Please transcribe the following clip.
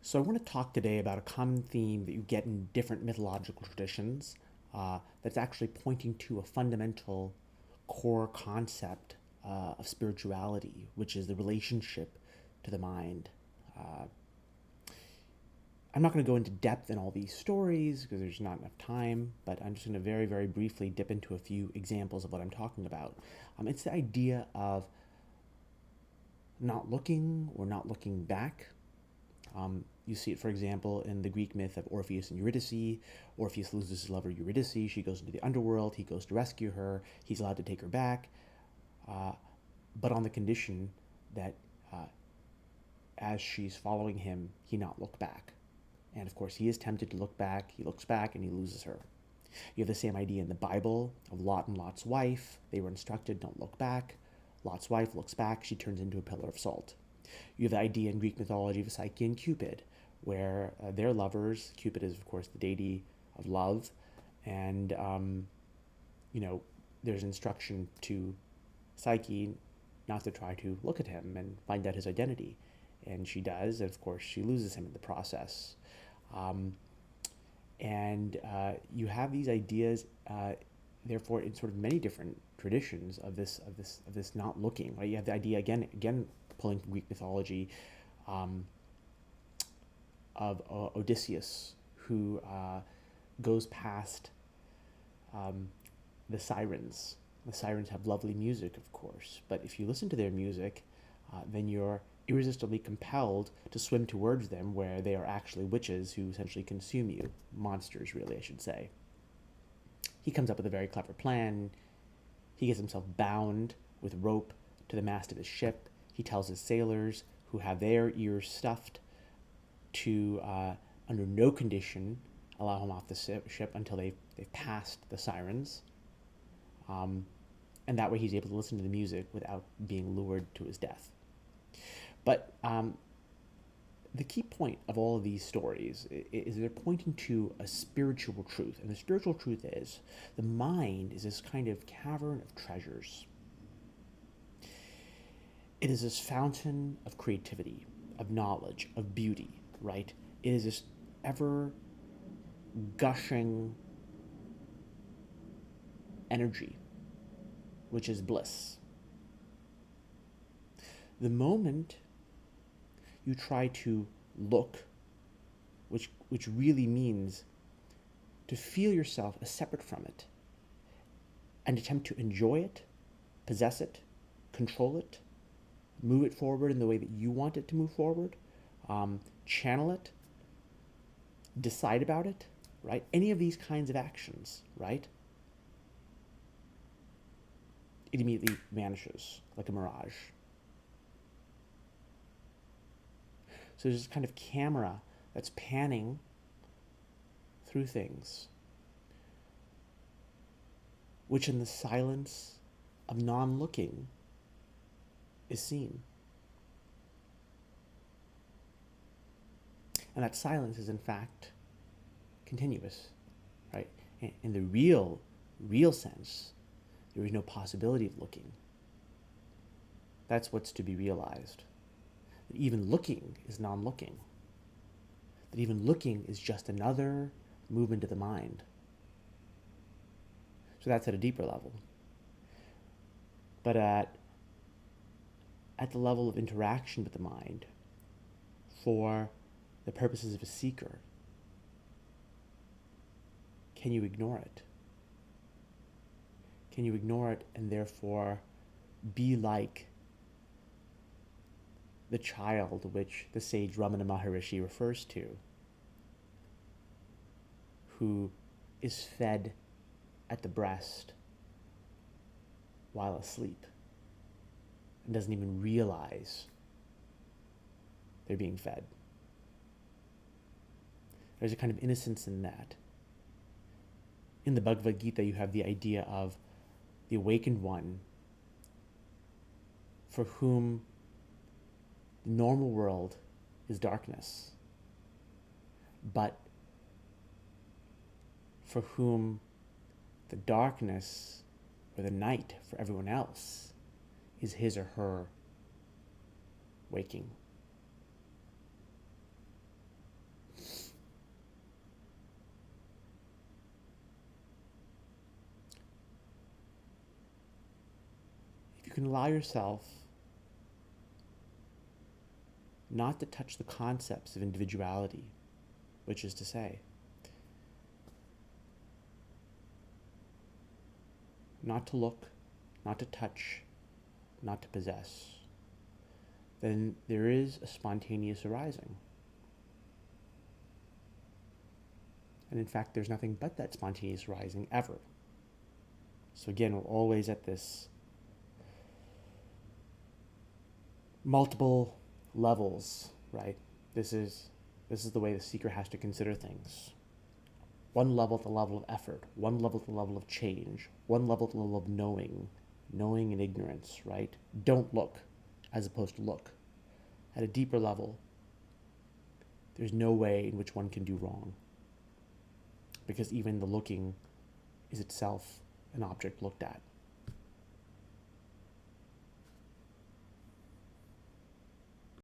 So, I want to talk today about a common theme that you get in different mythological traditions that's actually pointing to a fundamental core concept of spirituality, which is the relationship to the mind. Uh, I'm not going to go into depth in all these stories because there's not enough time, but I'm just going to very, very briefly dip into a few examples of what I'm talking about. It's the idea of not looking or not looking back. You see it, for example, in the Greek myth of Orpheus and Eurydice. Orpheus loses his lover Eurydice. She goes into the underworld. He goes to rescue her. He's allowed to take her back, uh, but on the condition that uh, as she's following him, he not look back. And of course, he is tempted to look back. He looks back and he loses her. You have the same idea in the Bible of Lot and Lot's wife. They were instructed, don't look back. Lot's wife looks back. She turns into a pillar of salt. You have the idea in Greek mythology of Psyche and Cupid, where they're lovers. Cupid is, of course, the deity of love. And, you know, there's instruction to Psyche not to try to look at him and find out his identity. And she does, and of course, she loses him in the process. Um, and you have these ideas, therefore, in sort of many different traditions of this not looking. Right? You have the idea again pulling from Greek mythology, um, of Odysseus, who goes past um, the sirens. The sirens have lovely music, of course, but if you listen to their music, then you're irresistibly compelled to swim towards them, where they are actually witches who essentially consume you. Monsters, really, I should say. He comes up with a very clever plan. He gets himself bound with rope to the mast of his ship. He tells his sailors, who have their ears stuffed, to, under no condition, allow him off the ship until they've passed the sirens. And that way he's able to listen to the music without being lured to his death. But the key point of all of these stories is they're pointing to a spiritual truth. And the spiritual truth is the mind is this kind of cavern of treasures. It is this fountain of creativity, of knowledge, of beauty, right? It is this ever gushing energy, which is bliss. The moment you try to look, which really means to feel yourself as separate from it and attempt to enjoy it, possess it, control it, move it forward in the way that you want it to move forward, channel it, decide about it, right? Any of these kinds of actions, right? It immediately vanishes like a mirage. So there's this kind of camera that's panning through things, which in the silence of non-looking is seen. And that silence is in fact continuous, right? In the real sense, there is no possibility of looking. That's what's to be realized. That even looking is non-looking. That even looking is just another movement of the mind. So that's at a deeper level. But at the level of interaction with the mind, for the purposes of a seeker, can you ignore it? Can you ignore it and therefore be like the child which the sage Ramana Maharishi refers to, who is fed at the breast while asleep and doesn't even realize they're being fed? There's a kind of innocence in that. In the Bhagavad Gita, you have the idea of the awakened one for whom the normal world is darkness, but for whom the darkness or the night for everyone else is his or her waking. can allow yourself not to touch the concepts of individuality, which is to say, not to look, not to touch, not to possess, then there is a spontaneous arising. And in fact, there's nothing but that spontaneous arising ever. So again, we're always at this multiple levels, right? This is the way the seeker has to consider things. One level at the level of effort, one level at the level of change, one level at the level of knowing and ignorance, right? Don't look, as opposed to look. At a deeper level, there's no way in which one can do wrong, because even the looking is itself an object looked at.